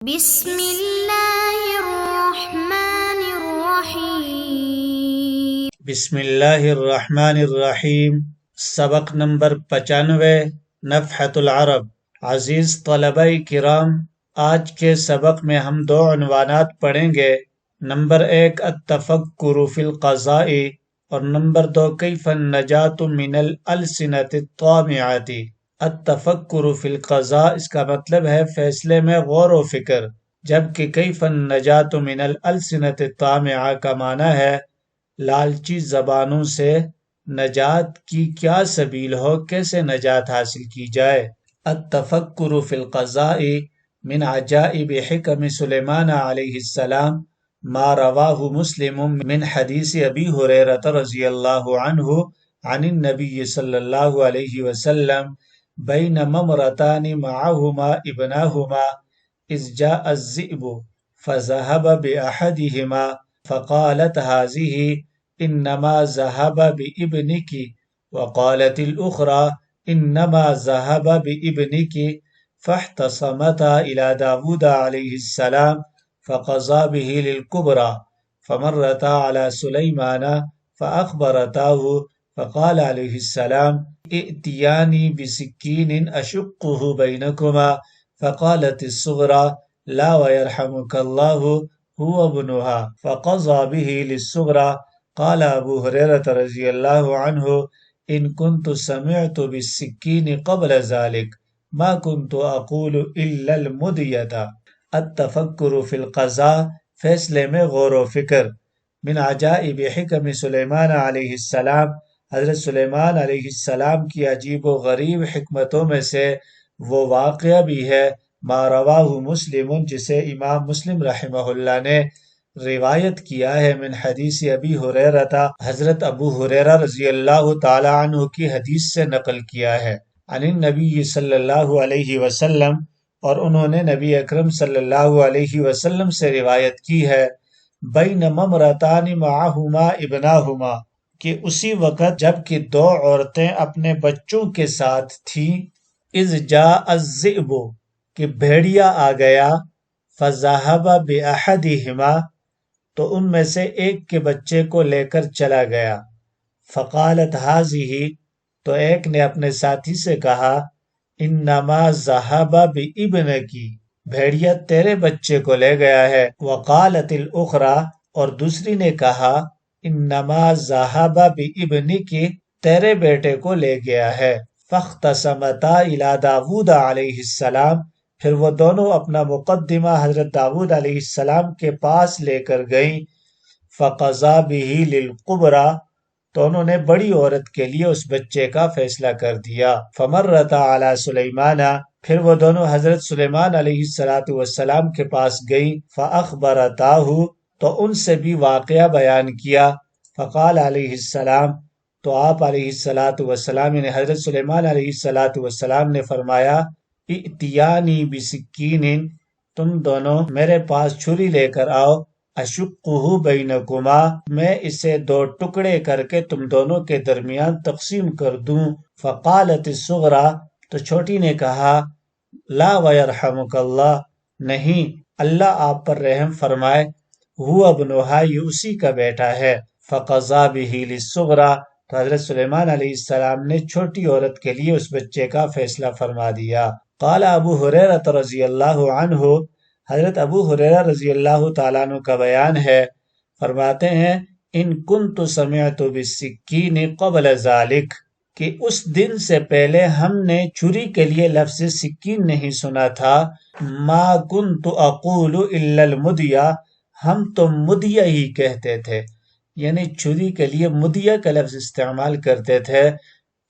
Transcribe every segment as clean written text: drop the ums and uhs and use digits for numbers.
بسم اللہ الرحمن الرحیم۔ بسم اللہ الرحمن الرحیم۔ سبق نمبر 95، نفحۃ العرب۔ عزیز طلبہ کرام، آج کے سبق میں ہم دو عنوانات پڑھیں گے۔ نمبر 1 التفکر فی القضاء، اور نمبر 2 کیف النجاۃ من الالسنۃ الطامعۃ۔ التفکر فی القضاء اس کا مطلب ہے فیصلے میں غور و فکر، جبکہ کیف النجاۃ من الالسنۃ الطامعۃ کا معنی ہے لالچی زبانوں سے نجات کی کیا سبیل ہو، کیسے نجات حاصل کی جائے۔ التفکر فی القضاء من عجائب حکم سلیمان علیہ السلام ما رواہ مسلم من حدیث ابی ہریرہ رضی اللہ عنہ عن النبی صلی اللہ علیہ وسلم بینما امرأتان معہما ابناہما اذ جاء الذئب فذهب بأحدہما فقالت هذه انما ذهب بابنك وقالت الاخرى انما ذهب بابنك فاحتصمتا الى داود علیہ السلام فقضى به للكبرى فمرتا على سلیمان فاخبرتاه فقال علیہ السلام ائتیانی بسکین اشقه بینکما فقالت الصغرى لا ويرحمك الله هو ابنها فقضى به للصغرى۔ قال ابو ہریرہ رضی اللہ عنہ ان كنت سمعت بالسکین قبل ذلك ما كنت اقول الا المدیۃ۔ التفکر فی القضاء فیصلے میں غور و فکر۔ من عجائب حکم سلیمان علیہ السلام حضرت سلیمان علیہ السلام کی عجیب و غریب حکمتوں میں سے وہ واقعہ بھی ہے ما رواہ مسلم جسے امام مسلم رحمہ اللہ نے روایت کیا ہے من حدیث ابی ہریرہ حضرت ابو ہریرہ رضی اللہ تعالی عنہ کی حدیث سے نقل کیا ہے عن النبی صلی اللہ علیہ وسلم، اور انہوں نے نبی اکرم صلی اللہ علیہ وسلم سے روایت کی ہے بینما امرأتان معہما ابناہما کہ اسی وقت جب کہ دو عورتیں اپنے بچوں کے ساتھ تھیں اذ جاء الذئب کہ بھیڑیا آ گیا فذهب بأحدہما تو ان میں سے ایک کے بچے کو لے کر چلا گیا فقالت هذه تو ایک نے اپنے ساتھی سے کہا انما ذهب بابنك بھیڑیا تیرے بچے کو لے گیا ہے وقالت الاخرى اور دوسری نے کہا انما ذهب بابنك تیرے بیٹے کو لے گیا ہے فاختصمتا الى داود علیہ السلام پھر وہ دونوں اپنا مقدمہ حضرت داود علیہ السلام کے پاس لے کر گئیں فقضى به للكبرى تو انہوں نے بڑی عورت کے لیے اس بچے کا فیصلہ کر دیا فمرتا علی سلیمان پھر وہ دونوں حضرت سلیمان علیہ السلام کے پاس گئیں فاخبرتاہ تو ان سے بھی واقعہ بیان کیا فقال علیہ السلام تو آپ علیہ السلام یعنی حضرت سلیمان علیہ السلام نے فرمایا ائتیانی بسکین تم دونوں میرے پاس چھری لے کر آؤ اشقہ بینکما میں اسے دو ٹکڑے کر کے تم دونوں کے درمیان تقسیم کر دوں فقالت الصغرى تو چھوٹی نے کہا لا ویرحمک اللہ نہیں اللہ آپ پر رحم فرمائے هو ابنها یہ اسی کا بیٹا ہے فقضى به للصغرى تو حضرت سلیمان علیہ السلام نے چھوٹی عورت کے لیے اس بچے کا فیصلہ فرما دیا قال ابو ہریرہ رضی اللہ عنہ حضرت ابو ہریرہ رضی اللہ تعالیٰ عنہ کا بیان ہے فرماتے ہیں ان کنت سمعت بالسکین قبل ذلك کہ اس دن سے پہلے ہم نے چھری کے لیے لفظ سکین نہیں سنا تھا ما کنت اقول الا المدیہ ہم تو مدیہ ہی کہتے تھے یعنی چھری کے لیے مدیہ کا لفظ استعمال کرتے تھے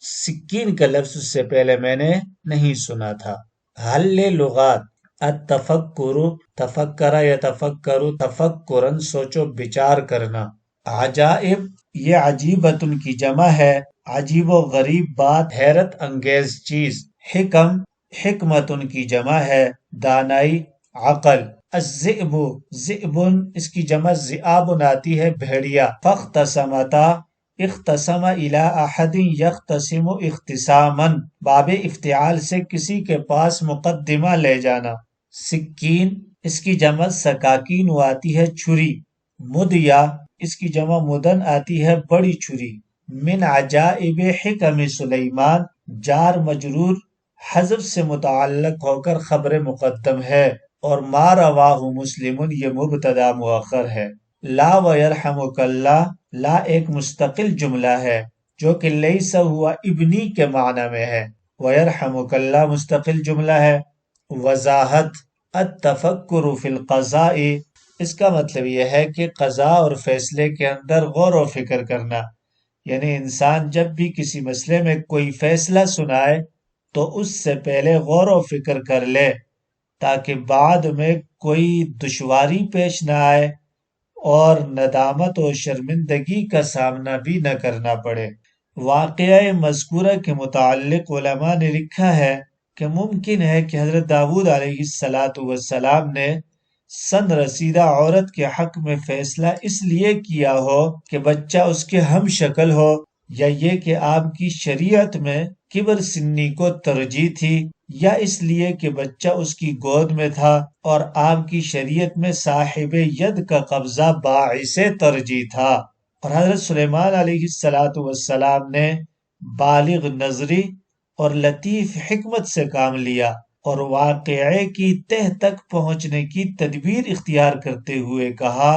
سکین کا لفظ اس سے پہلے میں نے نہیں سنا تھا حل لغات التفکر تفکر یتفکر تفکرن سوچو بچار کرنا عجائب یہ عجیبتن کی جمع ہے عجیب و غریب بات حیرت انگیز چیز حکم حکمتن کی جمع ہے دانائی عقل الذئب ذئبن اس کی جمع ذئاب آتی ہے بھیڑیا فاختصمتا اختصم الی احد یختصم اختصاما باب افتعال سے کسی کے پاس مقدمہ لے جانا سکین اس کی جمع سکاکین آتی ہے چھری، مدیا اس کی جمع مدن آتی ہے بڑی چھری۔ من عجائب حکم سلیمان، جار مجرور حذف سے متعلق ہو کر خبر مقدم ہے، اور ما رواہ مسلم یہ مبتدا مؤخر ہے۔ لا ویرحمک اللہ، لا ایک مستقل جملہ ہے جو کہ لیس ہوا ابنی کے معنی میں ہے، ویرحمک اللہ مستقل جملہ ہے۔ وضاحت، التفکر فی القضاء، اس کا مطلب یہ ہے کہ قضاء اور فیصلے کے اندر غور و فکر کرنا، یعنی انسان جب بھی کسی مسئلے میں کوئی فیصلہ سنائے تو اس سے پہلے غور و فکر کر لے تاکہ بعد میں کوئی دشواری پیش نہ آئے اور ندامت و شرمندگی کا سامنا بھی نہ کرنا پڑے۔ واقعہ مذکورہ کے متعلق علماء نے لکھا ہے کہ ممکن ہے کہ حضرت داؤد علیہ السلام نے سن رسیدہ عورت کے حق میں فیصلہ اس لیے کیا ہو کہ بچہ اس کے ہم شکل ہو، یا یہ کہ آپ کی شریعت میں کبر سنی کو ترجیح تھی، یا اس لیے کہ بچہ اس کی گود میں تھا اور آپ کی شریعت میں صاحب ید کا قبضہ باعث ترجیح تھا۔ اور حضرت سلیمان علیہ السلام نے بالغ نظری اور لطیف حکمت سے کام لیا اور واقعے کی تہ تک پہنچنے کی تدبیر اختیار کرتے ہوئے کہا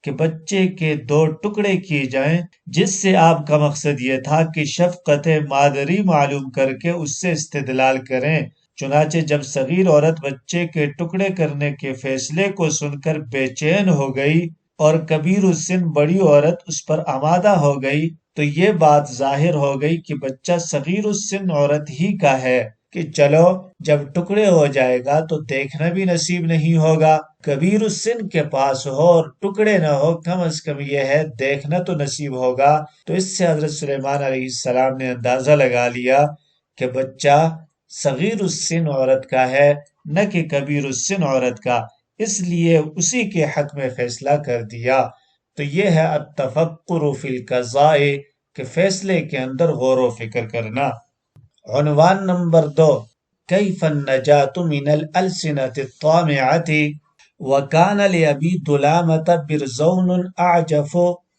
کہ بچے کے 2 ٹکڑے کیے جائیں، جس سے آپ کا مقصد یہ تھا کہ شفقت مادری معلوم کر کے اس سے استدلال کریں۔ چنانچہ جب صغیر عورت بچے کے ٹکڑے کرنے کے فیصلے کو سن کر بے چین ہو گئی اور کبیر السن بڑی عورت اس پر آمادہ ہو گئی تو یہ بات ظاہر ہو گئی کہ بچہ صغیر السن عورت ہی کا ہے، کہ چلو جب ٹکڑے ہو جائے گا تو دیکھنا بھی نصیب نہیں ہوگا، کبیر السن کے پاس ہو اور ٹکڑے نہ ہو، کم از کم یہ ہے دیکھنا تو نصیب ہوگا۔ تو اس سے حضرت سلیمان علیہ السلام نے اندازہ لگا لیا کہ بچہ صغیر السن عورت کا ہے نہ کہ کبیر السن عورت کا، اس لیے اسی کے حق میں فیصلہ کر دیا۔ تو یہ ہے التفکر فی القضاء، کہ فیصلے کے اندر غور و فکر کرنا۔ عنوان نمبر 2، کیف النجاة من الألسنة الطامعة، وكان لأبي دلامة برزون أعجف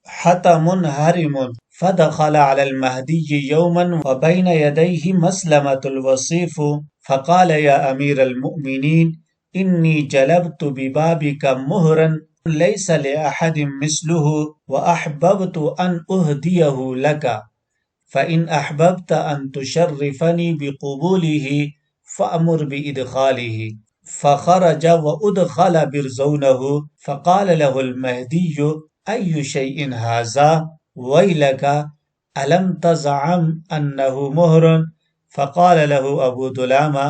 حتم هرم، فدخل على المهدي يوما وبين يديه مسلمة الوصيف، فقال يا أمير المؤمنين إني جلبت ببابك مهرا ليس لأحد مثله وأحببت أن أهديه لك، فإن أحببت أن تشرفني بقبوله فأمر بإدخاله۔ فخرج وأدخل برزونه، فقال له المهدي أي شيء هذا؟ ويلك ألم تزعم أنه مهر؟ فقال له أبو دلامة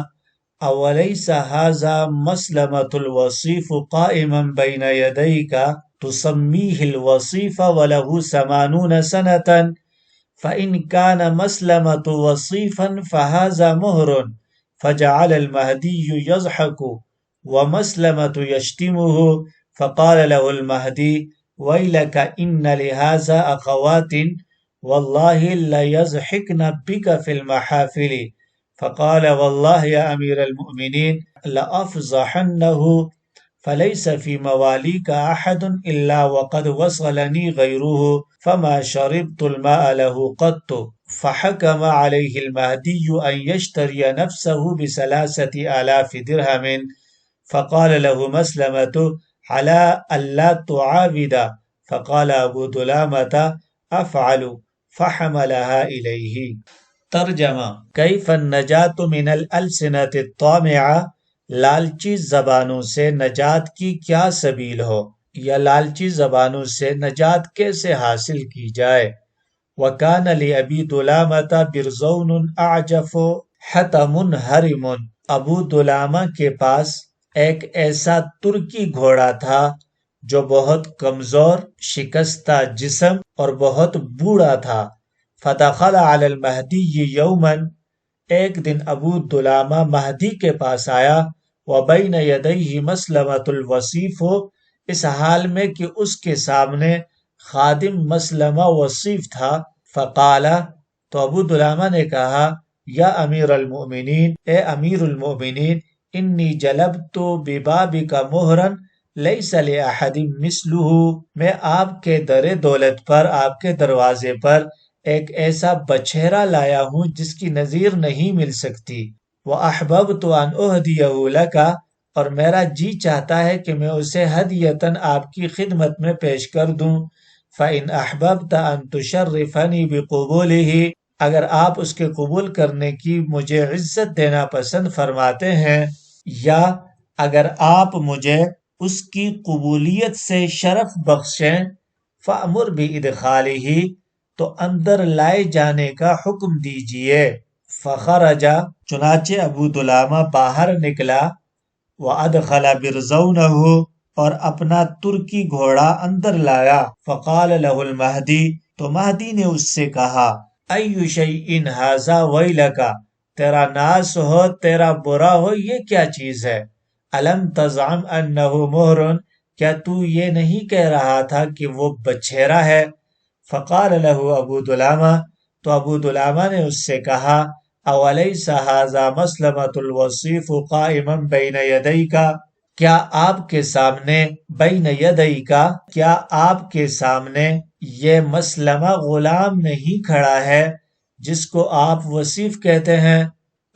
أوليس هذا مسلمة الوصيف قائما بين يديك تسميه الوصيف وله 80 سنة؟ فإن كان مسلمة وصيفا فهذا مهر۔ فجعل المهدي يضحك ومسلمة يشتمه، فقال له المهدي ويلك إن لهذا أخوات والله ليضحكن بك في المحافل۔ فقال والله يا أمير المؤمنين لأفضحنه، فليس في مواليك أحد إلا وقد وصلني غيره، فما شربت الماء له قط۔ فحكم عليه المهدي أن يشتري نفسه ب3,000 درهم، فقال له مسلمة على ألا تعاود، فقال أبو دلامة أفعل، فحملها إليه۔ ترجمہ، کیف النجاة من الألسنة الطامعة، لالچی زبانوں سے نجات کی کیا سبیل ہو، یا لالچی زبانوں سے نجات کیسے حاصل کی جائے۔ وَكَانَ لِأَبِي دُلَامَةَ بِرْزَوْنٌ أَعْجَفُ حَتَمٌ هَرِمٌ، ابو دلامہ کے پاس ایک ایسا ترکی گھوڑا تھا جو بہت کمزور، شکستہ جسم اور بہت بوڑھا تھا۔ فَدَخَلَ عَلَى الْمَهْدِيِّ يَوْمًا، ایک دن ابو دلامہ مہدی کے پاس آیا، وَبَيْنَ يَدَيْهِ مَسْلَمَةُ الْوَصِيفُ، اس حال میں کہ اس کے سامنے خادم مسلمہ وصیف تھا۔ فقال، تو ابو دلامہ نے کہا، یا امیر المؤمنین، اے امیر المؤمنین، انی جلبت ببابک مہرا لیس لأحد مثلہ، میں آپ کے در دولت پر، آپ کے دروازے پر ایک ایسا بچھیرا لایا ہوں جس کی نظیر نہیں مل سکتی۔ وَأَحْبَبْتُ أَنْ أُهْدِيَهُ لَكَ، اور میرا جی چاہتا ہے کہ میں اسے ہدیتاً آپ کی خدمت میں پیش کر دوں۔ فَإِنْ أَحْبَبْتَ أَنْ تُشَرِّفَنِي بِقُبُولِهِ، اگر آپ اس کے قبول کرنے کی مجھے عزت دینا پسند فرماتے ہیں، یا اگر آپ مجھے اس کی قبولیت سے شرف بخشیں، فَأْمُرْ بِإِدْخَالِهِ، تو اندر لائے جانے کا حکم دیجئے۔ فخرج، چنانچہ ابو دلامہ باہر نکلا، وَأَدْخَلَ بِرْزَوْنَهُ، اور اپنا ترکی گھوڑا اندر لایا۔ فقال له المہدی، تو مہدی نے اس سے کہا، أَيُّ شَيْءٍ هَذَا وَيْلَكَ، تیرا ناس ہو، تیرا برا ہو، یہ کیا چیز ہے؟ أَلَمْ تَزْعَمْ أَنَّهُ مُهْرٌ، کیا تو یہ نہیں کہہ رہا تھا کہ وہ بچھیرا ہے؟ فقال له ابو دلامہ، تو ابو دلامہ نے اس سے کہا، أَوَلَيْسَ هَذَا مَسْلَمَةُ الْوَصِيفُ قَائِمًا بَيْنَ يَدَيْكَ، کیا آپ کے سامنے، بین یدیک، کیا آپ کے سامنے یہ مسلمہ غلام نہیں کھڑا ہے جس کو آپ وصیف کہتے ہیں؟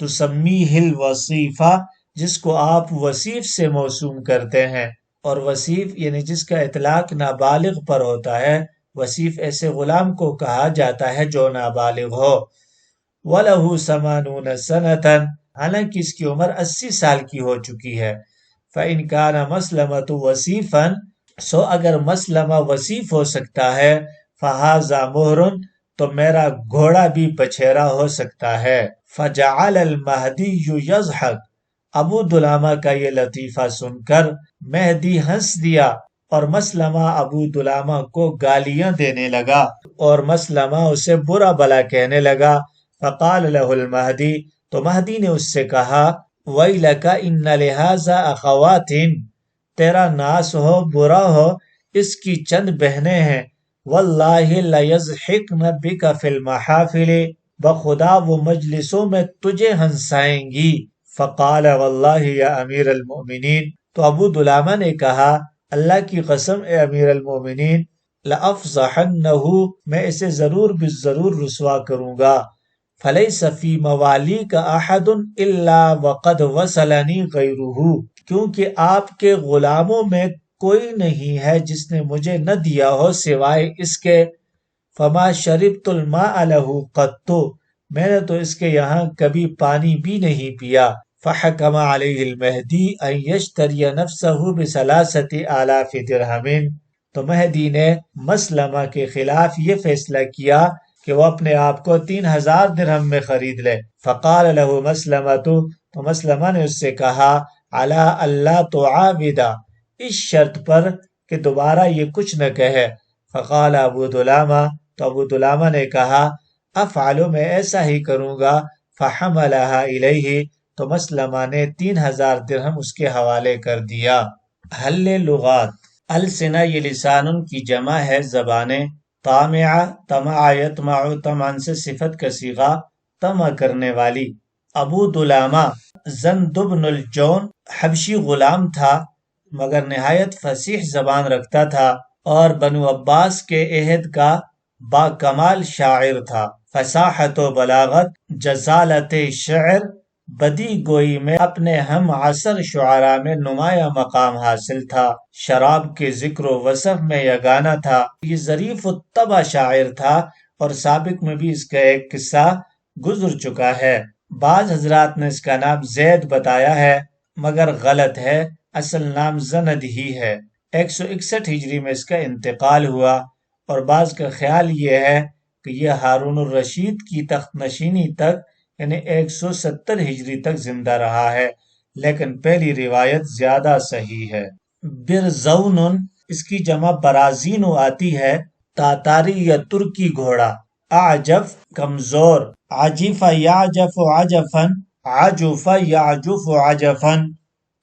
تسمیہ الوصیفہ، جس کو آپ وصیف سے موسوم کرتے ہیں، اور وصیف یعنی جس کا اطلاق نابالغ پر ہوتا ہے، وصیف ایسے غلام کو کہا جاتا ہے جو نابالغ ہو۔ وَلَهُ 80 سَنَةً، حالانکہ اس کی عمر 80 سال کی ہو چکی ہے۔ فَإِنْ كَانَ مَسْلَمَةُ وَصِيفًا، سو اگر مسلمہ وصیف ہو سکتا ہے، فَهَذَا مُهْرٌ، تو میرا گھوڑا بھی بچھیرا ہو سکتا ہے۔ فَجَعَلَ الْمَهْدِيُّ يَضْحَكُ، ابو دلامہ کا یہ لطیفہ سن کر مہدی ہنس دیا، اور مسلمہ ابو دلامہ کو گالیاں دینے لگا، اور مسلمہ اسے برا بلا کہنے لگا۔ فقال له المہدی، تو مہدی نے اس سے کہا، وَيْلَكَ إِنَّ لِهَذَا أَخَوَاتٍ، تیرا ناس ہو، برا ہو، اس کی چند بہنیں ہیں، وَاللَّهِ لَيَضْحِكْنَ بِكَ فِي الْمَحَافِلِ، بخدا وہ مجلسوں میں تجھے ہنسائیں گی۔ فقال وَاللَّهِ يَا أَمِيرَ الْمُؤْمِنِينَ، تو ابو دلامہ نے کہا، اللہ کی قسم اے امیر المومنین، لَأَفْضَحَنَّهُ، میں اسے ضرور بالضرور رسوا کروں گا۔ فَلَيْسَ فِي مَوَالِيكَ أَحَدٌ إِلَّا وَقَدْ وَصَلَنِي غَيْرُهُ، کیونکہ آپ کے غلاموں میں کوئی نہیں ہے جس نے مجھے نہ دیا ہو سوائے اس کے۔ فَمَا شَرِبْتُ الْمَاءَ لَهُ قَطُّ، میں نے تو اس کے یہاں کبھی پانی بھی نہیں پیا۔ فَحَكَمَ عَلَيْهِ الْمَهْدِي أَنْ يَشْتَرِيَ نَفْسَهُ ب3,000 درہم، تو مہدی نے مسلمہ کے خلاف یہ فیصلہ کیا کہ وہ اپنے آپ کو 3,000 درہم میں خرید لے۔ فقال له مسلمہ، تو مسلمہ نے اس سے کہا، علی اللہ تعاود، اس شرط پر کہ دوبارہ یہ کچھ نہ کہے۔ فقال ابو دلامہ، تو ابو دلامہ نے کہا، افعل، میں ایسا ہی کروں گا۔ فحملها الیہ، تو مسلمہ نے 3,000 درہم اس کے حوالے کر دیا۔ حل لغات، السنہ یہ لسان کی جمع ہے، زبانیں۔ طامعہ، طمع یطمع، طمعن سے صفت کا صیغہ، طمع کرنے والی۔ ابو دلامہ زند بن الجون حبشی غلام تھا، مگر نہایت فصیح زبان رکھتا تھا، اور بنو عباس کے عہد کا با کمال شاعر تھا۔ فصاحت و بلاغت، جزالت شعر، بدی گوئی میں اپنے ہم عصر شعراء میں نمایاں مقام حاصل تھا۔ شراب کے ذکر و وصف میں یگانہ تھا۔ یہ ظریف الطبع شاعر تھا، اور سابق میں بھی اس کا ایک قصہ گزر چکا ہے۔ بعض حضرات نے اس کا نام زید بتایا ہے، مگر غلط ہے، اصل نام زند ہی ہے۔ 161 ہجری میں اس کا انتقال ہوا، اور بعض کا خیال یہ ہے کہ یہ ہارون الرشید کی تخت نشینی تک یعنی 170 ہجری تک زندہ رہا ہے، لیکن پہلی روایت زیادہ صحیح ہے۔ برزون، اس کی جمع برازین آتی ہے، تاتاری یا ترکی گھوڑا۔ اعجف، کمزور۔ عجیف یعجف عجفا، عجف یعجف عجفا،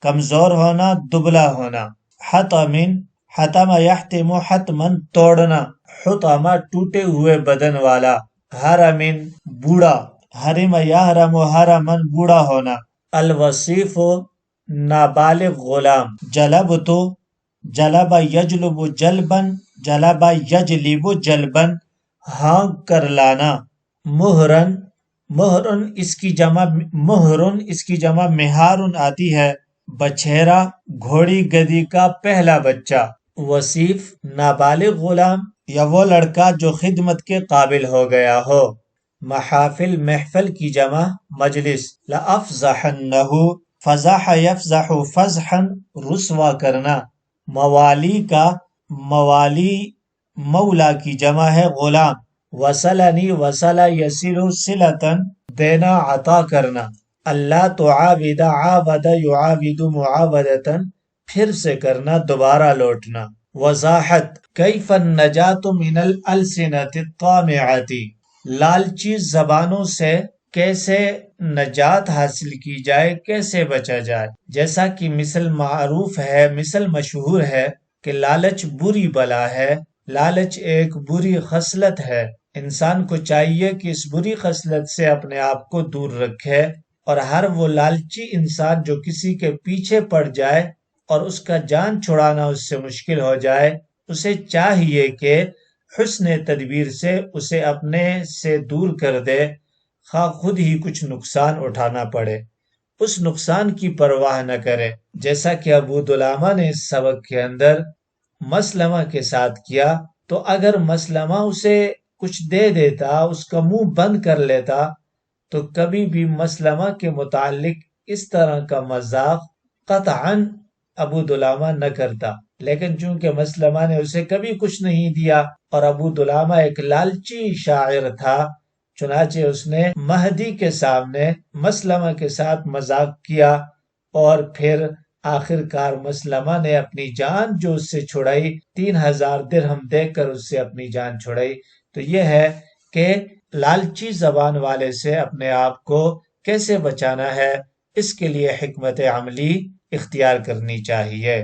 کمزور ہونا، دبلا ہونا۔ حطم، حتم یحتم حتما، توڑنا۔ حطم، ٹوٹے ہوئے بدن والا۔ حرم، بوڑھا۔ حرم یحرم حرما، بوڑھا ہونا۔ الوصیف، نابالغ غلام، جلبت جلب یجلب جلبن، جلب یجلب جلبن، ہانک کر لانا، مہرن مہرن اس کی جمع مہارن آتی ہے، بچھیرا گھوڑی گدی کا پہلا بچہ، وصیف نابالغ غلام یا وہ لڑکا جو خدمت کے قابل ہو گیا ہو، محافل محفل کی جمع مجلس، لأفضحنہ فضح یفضح فضحا رسوا کرنا، موالی کا موالی مولا کی جمع ہے غلام، وصلنی وصل یصل صلتن دینا عطا کرنا، اللہ تعاود عاود یعاود معاودتن پھر سے کرنا دوبارہ لوٹنا، وضاحت کیف النجات من الالسنۃ الطامعۃ، لالچی زبانوں سے کیسے نجات حاصل کی جائے، کیسے بچا جائے، جیسا کہ مثل معروف ہے، مثل مشہور ہے کہ لالچ بری بلا ہے، لالچ ایک بری خصلت ہے، انسان کو چاہیے کہ اس بری خصلت سے اپنے آپ کو دور رکھے، اور ہر وہ لالچی انسان جو کسی کے پیچھے پڑ جائے اور اس کا جان چھڑانا اس سے مشکل ہو جائے، اسے چاہیے کہ حسن تدبیر سے اسے اپنے سے دور کر دے، خواہ خود ہی کچھ نقصان اٹھانا پڑے، اس نقصان کی پرواہ نہ کرے، جیسا کہ ابو دلامہ نے اس سبق کے اندر مسلمہ کے ساتھ کیا۔ تو اگر مسلمہ اسے کچھ دے دیتا، اس کا منہ بند کر لیتا، تو کبھی بھی مسلمہ کے متعلق اس طرح کا مذاق قطعاً ابو دلامہ نہ کرتا، لیکن چونکہ مسلمہ نے اسے کبھی کچھ نہیں دیا اور ابو دلامہ ایک لالچی شاعر تھا، چنانچہ اس نے مہدی کے سامنے مسلمہ کے ساتھ مذاق کیا، اور پھر آخر کار مسلمہ نے اپنی جان جو اس سے چھڑائی، 3000 درہم دے کر اس سے اپنی جان چھڑائی۔ تو یہ ہے کہ لالچی زبان والے سے اپنے آپ کو کیسے بچانا ہے، اس کے لیے حکمت عملی اختیار کرنی چاہیے۔